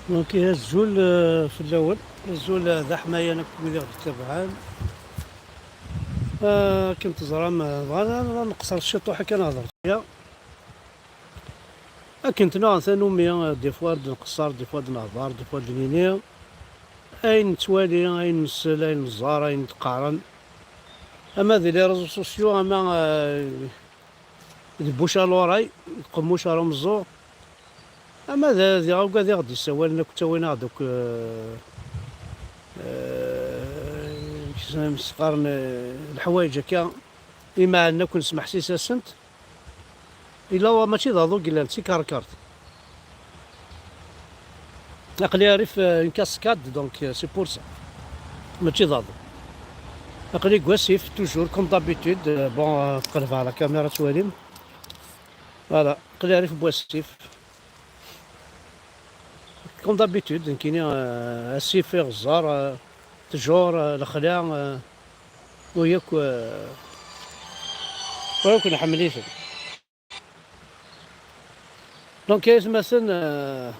دونك الزول في الاول الزول ذا حمايه انا كويدي غادي تبعان. كنت زرام بغا نقصر الشطوحه كنهضر فيها. كنت نوع ثانومي دي فوا نقصر دي فوا نهضر دي فوا نينيا اين توالي اين نسل اين نزار اين نتقارن. اما ذي لي ريزو سوسيو اما يدبوش لوراي يقموش رمزو. اما ذي غاوكا ذي غادي يسوالنا كنت وين هذوك مسقارن الحوايج هكا إما أن كون نسمح سيساسنت إلا هو ماشي ضادو قلان سي كاركارت أقلي عارف اون كاسكاد دونك سي بور سا ماشي ضادو أقلي كواسيف توجور كوم دابيتود بون تقلب على كاميرا تواليم فوالا أقلي عارف بواسيف كوم دابيتود كاينين السيف غزار تجور الخلا وياك وياك نحمليته دونك كاين مثلا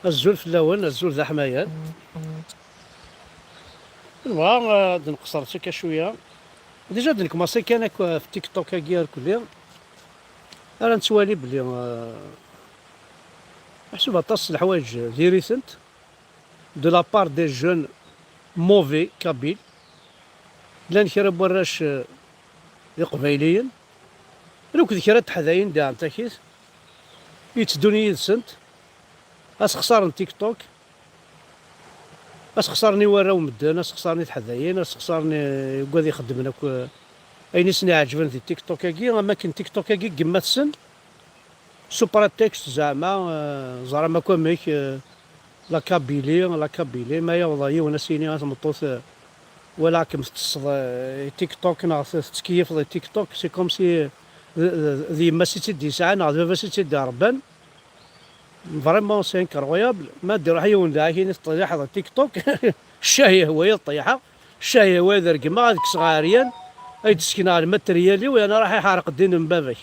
الزول في الاول الزول ذا حمايات نبغى نقصر شي شويه ديجا كوماسي كان في تيك توك كاع كليا انا نتوالي بلي محسوب طاس الحوايج لي ريسنت دو لا بار دي جون موفي كابيل لان كرا براش قبايليين لو كنت كرا تحذاين دا تاكيس يتدوني يدسنت اس خسارن تيك توك اس خسرني وراو مدان اس خسرني تحذاين اس خسرني يقعد يخدم لك اين سني عجبني في تيك توك كي اما كان تيك توك كي كما تسن سوبر تكست زعما كون ميك لا كابيلي ما يوضا ونسيني مطوث ولكن تيك توك ناس تكيف تيك توك سي كوم سي ذي ما سيتي دي ساعه ناس ما سيتي دي ربان فريمون سي انكرويابل ما دير حيوان ذا كاين الطيحه على تيك توك الشاهيه هو الطيحه الشاهيه هو ذا رقما هذيك صغاريا اي تسكن على الماتريالي وانا راح يحرق الدين من بابك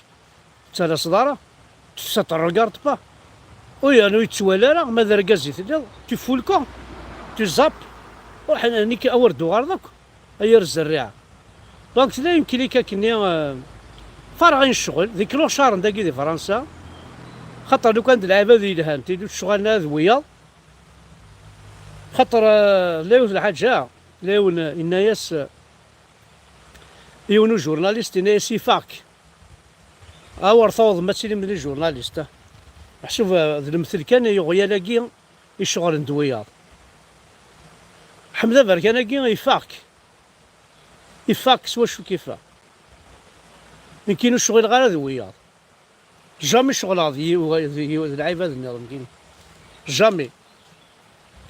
تاع صداره تستر الكارت با ويا نو يتسوالى راه ما دار كازي تدير تفولكو تزاب وحنا نيك اوردو غير دوك اير الزريعه دونك لا يمكن لك كني فارغين الشغل ذيك لو شهر داكي دي فرنسا خاطر لو كان اللعابه ذي لهان تيدو الشغل ذويا خاطر لا الحاجه لاون الناس يونو جورناليست ناس يفاك اور ثوض ماشي من الجورناليست شوف المثل كان يغيا لاكي يشغل ندوياض حمزه بركان كي يفاك سوا شو كيفاه ما كاينش الشغل غير ذوياض جامي شغل هذه العباد النظام كاين جامي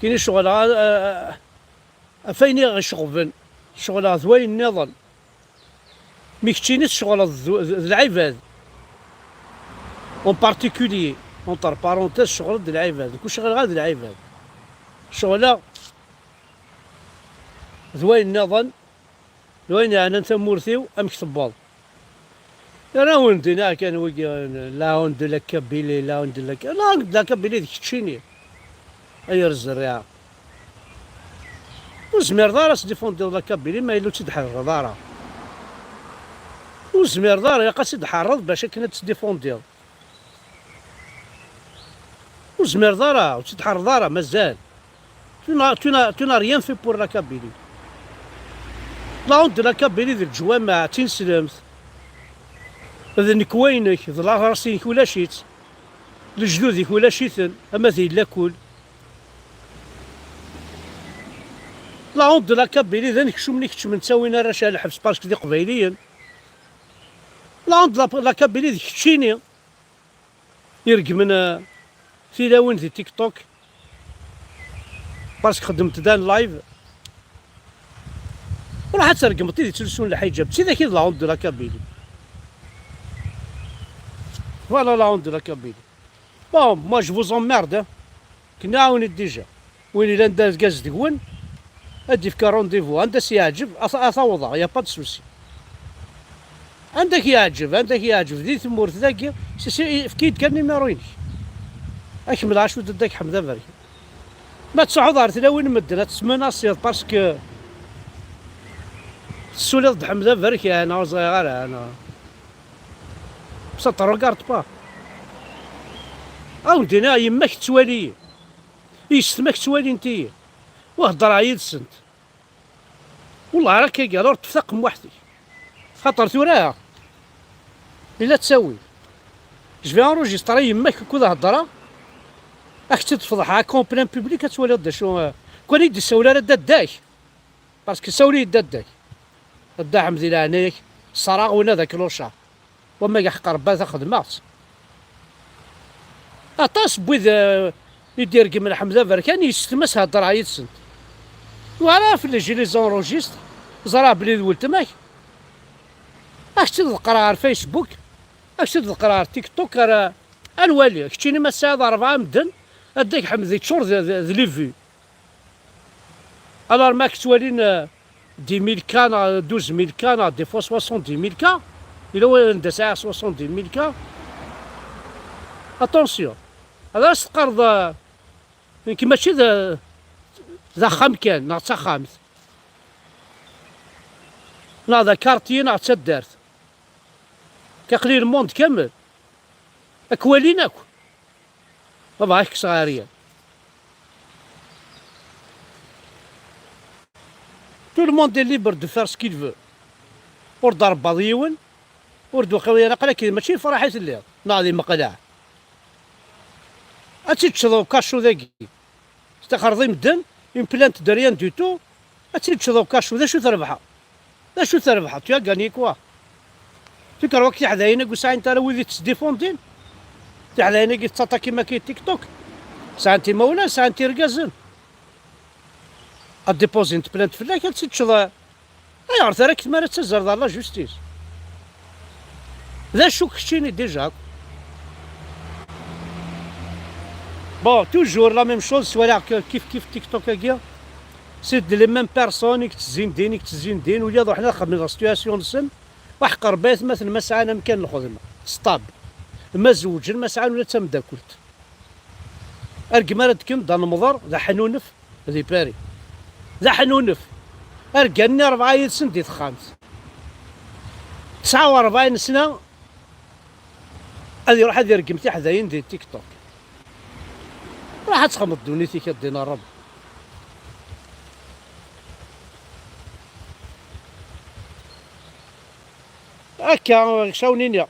كاين الشغل فين يشغفن شغل ذوين النظام مي كاينش الشغل العباد اون بارتيكولي اونتر بارونتيز شغل د العباد كل شغل غير د العباد شغل ذوين النظام ذوين انا تمورثيو ام كتباض انا وندنا كان لا وند لك بيلي لا وند لك لا كبيلي ديك تشيني اير الزريعه وزمير دار ديفوندي لا كبيلي ما يلو تدحر دارا وزمير دار يا قاصد حرض باش كنا تديفوندي وزمير دارا وتدحر دارا مازال تونا ريان في بور لا كابيلي لا وند لا كابيلي ذي الجوامع تنسلمت هذا نكوينك ذا راسينك ولا شيت لجدودك ولا شيتن اما ذي لا كل لا عود لا كابيلي ذا نكشو منك من تساوينا راه شال الحبس باسكو ذي قبايليين لا عود لا كابيلي ذيك تشيني يرق من في لاون ذي تيك توك باسكو خدمت دان لايف وراح ترقمطي ذي تلسون الحجاب سي ذاك لا عود لا كابيلي فوالا لا عند لا كابيلي بون موا جو فوز اميرد كنا عاوني ديجا وين الا نداز كاز دكون ادي في رونديفو عندك يعجب اصوضها يا با سوسي عندك يعجب ذي ثمورت ذاك في كيد كان نيميروينك اكمل عاشو داك حمزه برك ما تصعد عرفت وين مدن تسمناصيض باسكو السوليض د حمزه برك انا صغير انا بصح روكارد با اودينا يماك توالي يستماك توالي نتيا وهضر عيد سنت والله راك قالوا تفثق وحدي خاطر توراها الا تسوي جفي انروجيستري يماك كود هضره راك تفضحها كومبلان بوبليك تولي دا شو كون يدي السوله راه داك باسكو سولي داك دا حمدي لعنيك الصراغ ولا ذاك لوشا وما يحقر با خدمات اطاس بويد يدير كيما حمزه بركان يستمس هضر عيد سنت وعلى في اللي يجي لي زونروجيست زرا بلي ولد تماك اش تقرا على الفيسبوك اش تقرا على تيك توك راه الوالي كتيني ما ساعد 4 مدن هداك حمدي تشور ذا لي في الوغ ماك توالين 10000 كان 12000 كان دي فوا 70000 كان الا هو ندس 70000 كان اتونسيون هذا راس تقرض يمكن ماشي ذا خام كان ناقص خامس لا ذا كارتي ناقص دارت كقليل الموند كامل اكواليناك ما بغاك صغاريه تو الموند ليبر دو فار سكيل فو ور ضرب بضيون ور دو خويا نقلا كي ماشي فرحات الليل ناضي مقلع اتي تشضو كاشو ذاكي استخرضي مدن اون بلانت دو ريان دو تو اتي تشضو كاشو ذا شو تربحها ذا شو تربحها تيا غاني كوا تكر وقت حداينك وساعه انت راه ويدي تسديفوندين حداينك تاتا كيما كاين تيك توك ساعه انت مولا ساعه انت ركازن اديبوزينت بلانت فلاك تسد تشضا اي عرفت راك ما تزرد لا جوستيس ذا شو كشتيني ديجا بون توجور لا ميم شوز سوالا كيف تيك توك هكا سيد لي ميم بيرسون تزين دين ولا حنا خدمنا لا سيتوياسيون نسن وحقر بيت مثلا ما سعانا مكان الخدمه ستاب ما زوج ما سعان ولا تمداكلت ارقم ردكم دا نمضر ذا حنونف ذي باري ذا حنونف ارقاني 4 سنين ديت خامس 49 سنه هذه راح هذه رقمتي حذاين ديال تيك توك راح تخمض دونيتي كدينا الرب هكا شاونينيا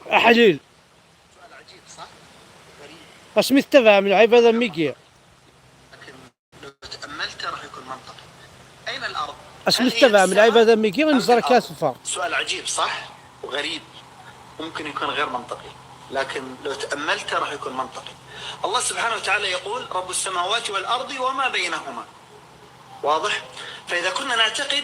حليل سؤال عجيب صح؟ غريب اسمي تبع من عبادة ميكيا لكن لو تأملت راح يكون منطقي. أين الأرض؟ اسمي تبع من عبادة ميكيا ونزار كاسفة. سؤال عجيب صح؟ وغريب ممكن يكون غير منطقي لكن لو تأملت راح يكون منطقي. الله سبحانه وتعالى يقول رب السماوات والأرض وما بينهما. واضح؟ فإذا كنا نعتقد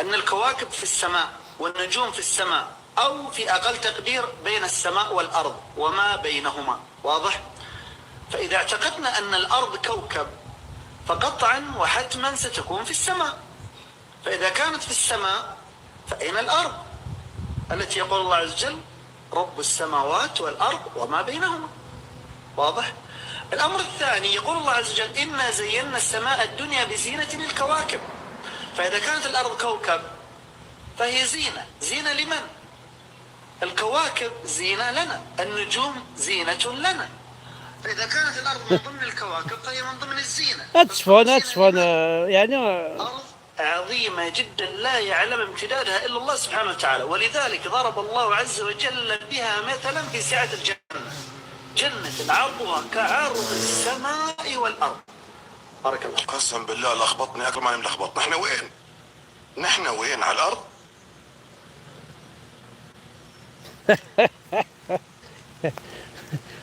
أن الكواكب في السماء والنجوم في السماء أو في أقل تقدير بين السماء والأرض وما بينهما، واضح؟ فإذا اعتقدنا أن الأرض كوكب فقطعا وحتما ستكون في السماء. فإذا كانت في السماء فأين الأرض التي يقول الله عز وجل رب السماوات والأرض وما بينهما؟ واضح؟ الأمر الثاني يقول الله عز وجل إنا زينا السماء الدنيا بزينة الكواكب. فإذا كانت الأرض كوكب فهي زينة لمن؟ الكواكب زينة لنا، النجوم زينة لنا. فإذا كانت الأرض من ضمن الكواكب فهي من ضمن الزينة. أتفون يعني أرض عظيمة جدا لا يعلم امتدادها إلا الله سبحانه وتعالى، ولذلك ضرب الله عز وجل بها مثلا في سعة الجنة، جنة عرضها كعرض السماء والأرض. بارك الله. قسم بالله لخبطني اكل ما ملخبط. نحن وين؟ نحن وين على الارض؟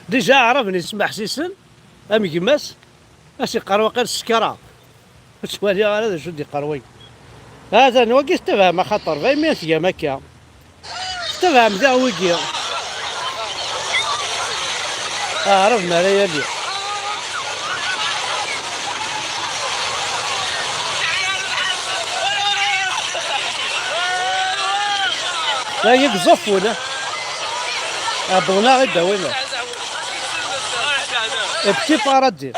ديجا عرفني اسمع حسيسن امي كيماس ماشي قروي غير السكره سوالي هذا شو دي قروي هذا نوقف تفهم خطر فاهم يا مكه تفهم ذا ويجي عرفنا ريالي لا يقصف ولا بغنا غير داوينا بتي باراديس.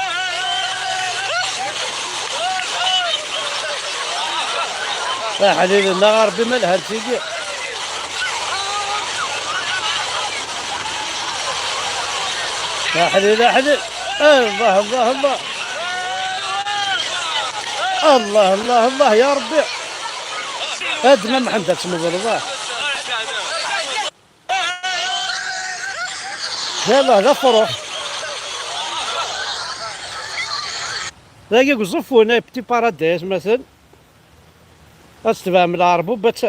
حليل النهار بما لها تيجي. يا حليل يا حليل. الله الله الله الله الله الله يا ربي. هاد ما محمد تسمى بالله. يلا لا فروح. لاقي قصفوا هنا بتي باراديس مثلا. استفهم العربو بس.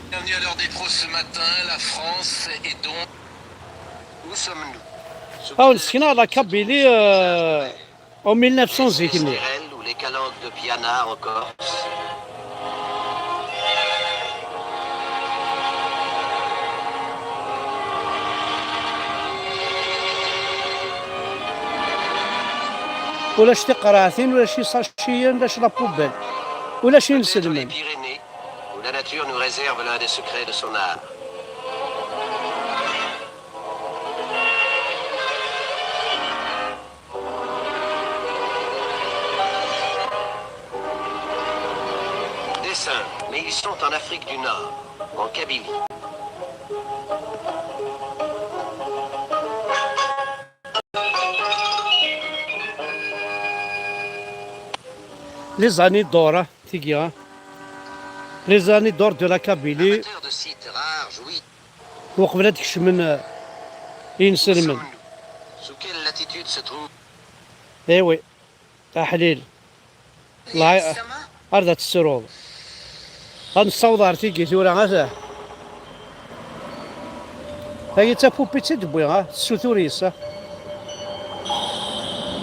Bienvenue à l'heure des pros ce matin, la France est donc... Où sommes-nous? هاو نسكنا على كابيلي او 1900 زيكني. Ou les calanques de Piana en Corse. ولا شتي قراثين ولا شي ساشيين ولا شي لابوبال ولا شي Les نسلمن. Pyrénées, où la nature nous réserve l'un des secrets de son art. Dessins, mais ils sont en Afrique du Nord, en Kabylie. لي زاني دورة تيكيا. لي زاني دور دو لا كابيلي. Amateur de sites rares, jouis. وقبل هاديك الشمن ينسلمن. Sous quelle latitude se trouve ايوي تحليل. الله أرض السرور. غنصوض عرفتي ثورة غاتا. هاي تا بوبيتي دبويغا السوثوريس.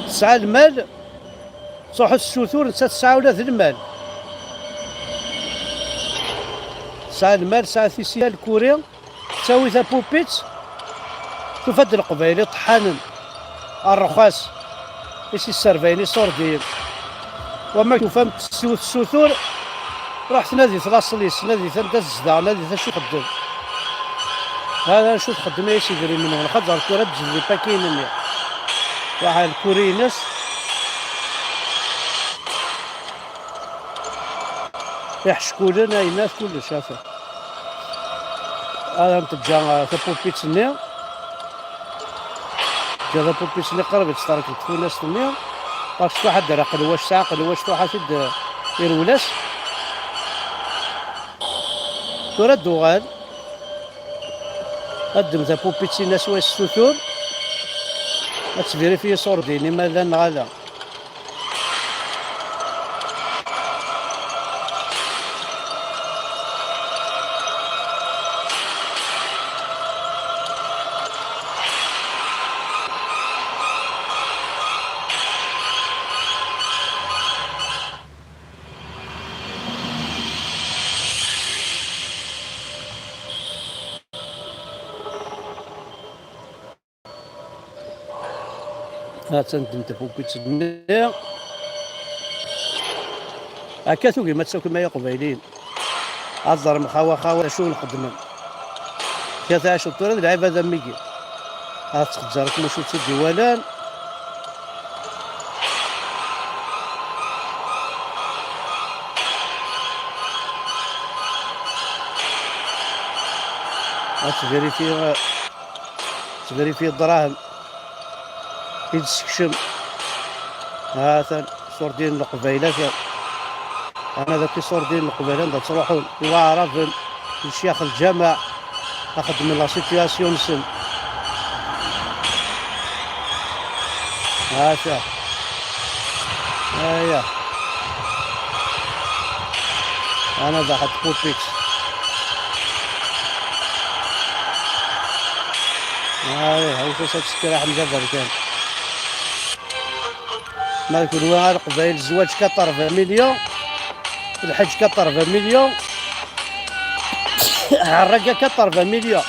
تسعى المال صح السوثور نتا تسعى ولا ذي المال. تسعى المال تسعى ثيسيا الكوري تساوي ذا بوبيت. شوف هاد القبايلي طحانن الرخاص يسي السرفيني صوردين. وما تفهم السوثور رحت نادي ثلاصليس نادي ثلاثة الزدار نادي ثلاثة شو خدم. هذا شو تخدم يا سيدي من هنا خدر الكرة تجري باكين واحد الكوري ناس. يحشكوا لنا الناس كل شافه. هذا متجا كبوبيت نيا. جا بوبيت نيا قرب تستارك التفوناس نيا. باش واحد دار قلواش ساعة قلواش واحد يد يرولاس. تورا الدوغال قدم ذا بوبيتي ناس واش السوثور تفيريفي صورديني ماذا نغالا. ها تندم تبوبيت النيا. هكا ثوقي ما تساوي كما قبايلين. الزر مخاوة خاوة شو نخدم. كذا شو ترى العيب هذا ميجي. ها تخزرك ما شو تسدي ولان. تفيريفي الدراهم. يتسكشم. هذا صوردين القبيلة. أنا ذاك صوردين القبيلة تروحوا يعرف الشيخ الجامع أخذ من لا سيتياسيون سن. هذا هيا أنا ذا حط بوبيكس. هاي فاش تستراح مجبر كان. ما يكون واعر قبيل الزواج كطرف مليون الحج كطرف مليون الرقة كطرف مليون.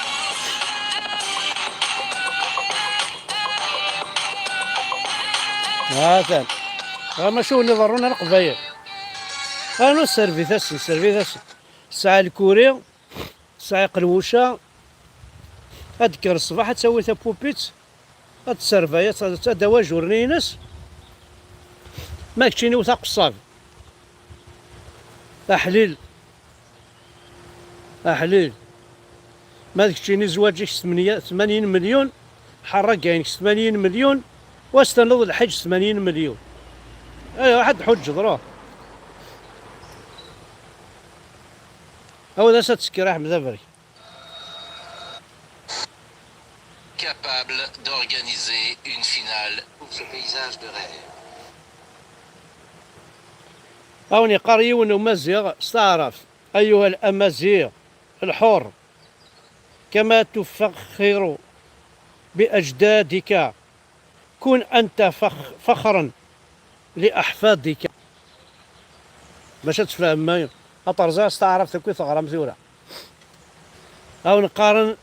هذا ما شو نظرونا القبايل. أنا السيرفيس الساعة الكوري الساعة قلوشة أذكر الصباح تسوي بوبيت تسرفايا تدوا جورنينس ما كتشيني وثاق الصافي أحليل أحليل ما كتشيني زواجك 80 مليون حرق كاينك 80 مليون واستنض الحج 80 مليون أي واحد حج ضروه هو ذا ستسكي راح مذبري capable d'organiser une finale pour ce paysage de rêve. أوني قرية ومزيغ استعرف أيها الأمازيغ الحر كما تفخر بأجدادك كن أنت فخرا لأحفادك باش تفهم ما أطرزا استعرف تكوي ثغرة مثورة أو نقارن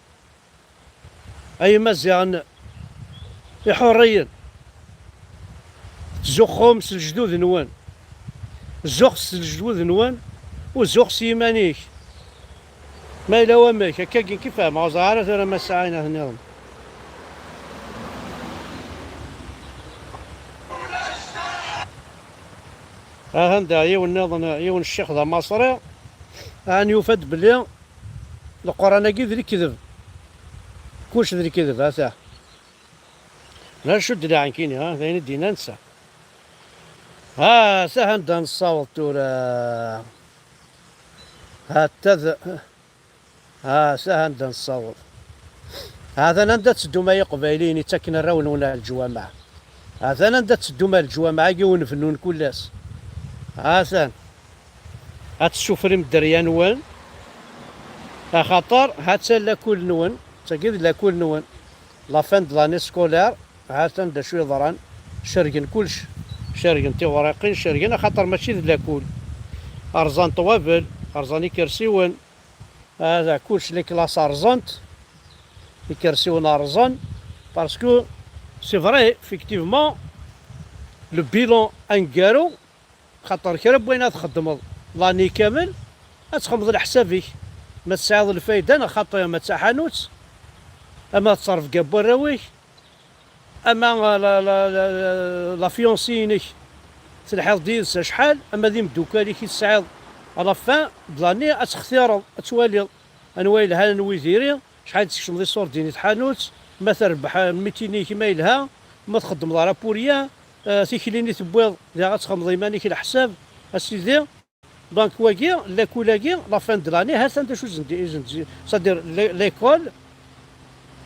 أي مزيان حريا زخهم الجدود نوان زخ الجدود نوان وزخ سيمانيك ما إلا وماك هكا كيف ما زعرت أنا ما ساعينا هنا هندا يون الشيخ ذا مصري أن يفد بلي القرآن كي ذري كذب كلش ذري كذب هذا لا شد لي عن كيني ها ذين الدين ننسى ها سهندا نصوت تورا ها سهندا نصوت هذا نندا تسدو ما يقبايلين يتكن الرون ولا الجوامع هذا نندا تسدو ما الجوامع يون فنون كلاس هاسان هاتشوفري مدريان وين خاطر هاتسال كل نون تاكيد لا كل نون لا فان دو لاني سكولار هاتان دا شويه ضران شاركين كلش شاركين تيوريقين شاركين خاطر ماشي لا كل ارزان طوابل ارزاني كرسيون هذا كلش لي كلاس ارزانت لي كرسيون ارزان باسكو سي فري فيكتيفمون لو بيلون انكارو خاطر كرا بوينات تخدم لاني كامل تخمض لحسابك ما تساعد الفايده انا خاطر ما تسحانوت اما تصرف كابو الراويك اما لا فيونسينيك تلحظ ديالس شحال اما ذي مدوكالي كي تساعد على فان بلاني تختار توالي انوايل ها نوي ديري شحال تكشم لي صور ديني تحانوت ما تربح 200 كيما يلها ما تخدم لا بوريا تيكليني تبويض لا غتخمض يمانيك الحساب اسيدي دونك واكي لا كولاكي لا فان دو لاني ها سانتا شو زندي صدير ليكول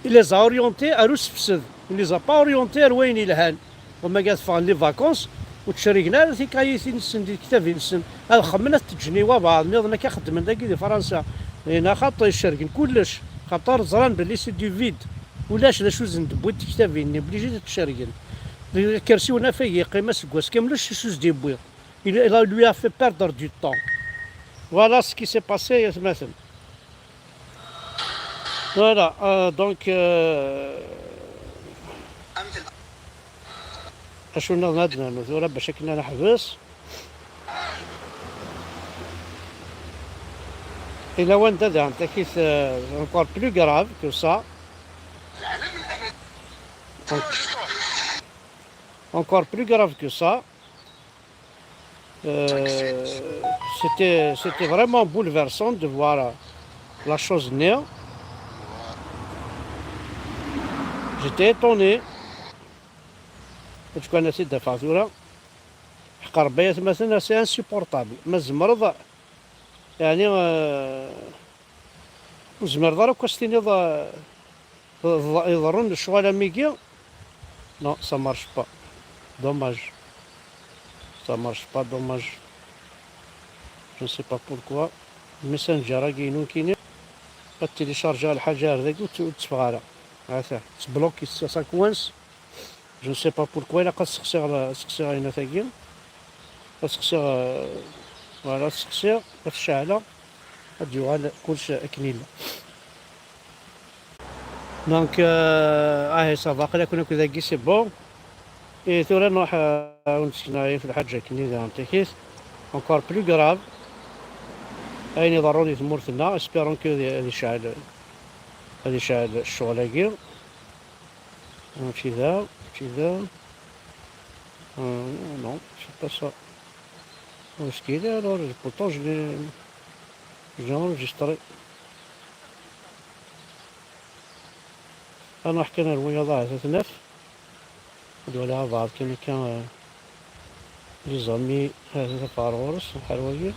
إلي زاوريونتي أروس فسد إلي زا با أوريونتي أروين يلهان وما قاد فان لي فاكونس وتشاركنا في كايسي نسن دي كتافي نسن هذا خمنا تجني وبعض نظن كيخدم من داكي دي فرنسا هنا خاطر يشاركن كلش خاطر زران بلي سي دو فيد ولاش لا شو زند بويت كتافي بليجي تشاركن الكرسيونا فيه قيمة سكواس كاملش شو زدي بويض il lui a fait perdre du temps. Voilà ce qui s'est passé مثلا. Voilà, donc اشو نادنا نزورا باش كنا نحبس الى وين دادا انت كيف encore plus grave que ça encore plus grave que ça c'était vraiment bouleversant de voir la chose venir. J'étais étonné. Tu connais cette facture. حقربيات مثلا سي انسيبورطابل ما الزمرض يعني الزمرض راه كاستيني يضرون الشغل ميكي نو سا مارش با دوماج ça marche pas dommage je ne sais pas pourquoi الميسنجر كاينو كاينين تيليشارجا الحاجه هذيك وتفغالها هاثا تبلوكي سا كوانس جو نو سي با بوركوا الا قد سقسي هنا ثاكين تسقسي فوالا تسقسي تشعلها غتجيو كلشي كنيله دونك صافا قلا كنا كذا كي سي بون اي ثورا نروح ونسكناي في الحاجه كنيله نتاكيس encore plus grave أين ضروري ثمورتنا اسبيرون كو هذه شعل هادي شاعل الشغلاكي. نمشي ذا نو سي با سا. مشكلة الوغ بورتون جو انجستري. انا حكينا الرياضة تتنف ولا بعض كان لي زامي هذا فاروس بحال هواكي.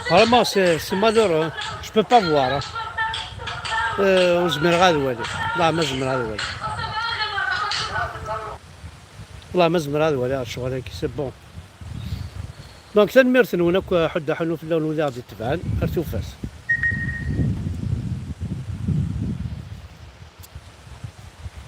Vraiment, c'est malheureux. Je peux pas voir. ونزمر غا الوالي. والله ما زمر هذا الوالي. والله ما زمر هذا الوالي الشغل هاكي سي بون. دونك تنميرت نونك حدا حنو في اللون ولا غادي تبعان ارتو فاس.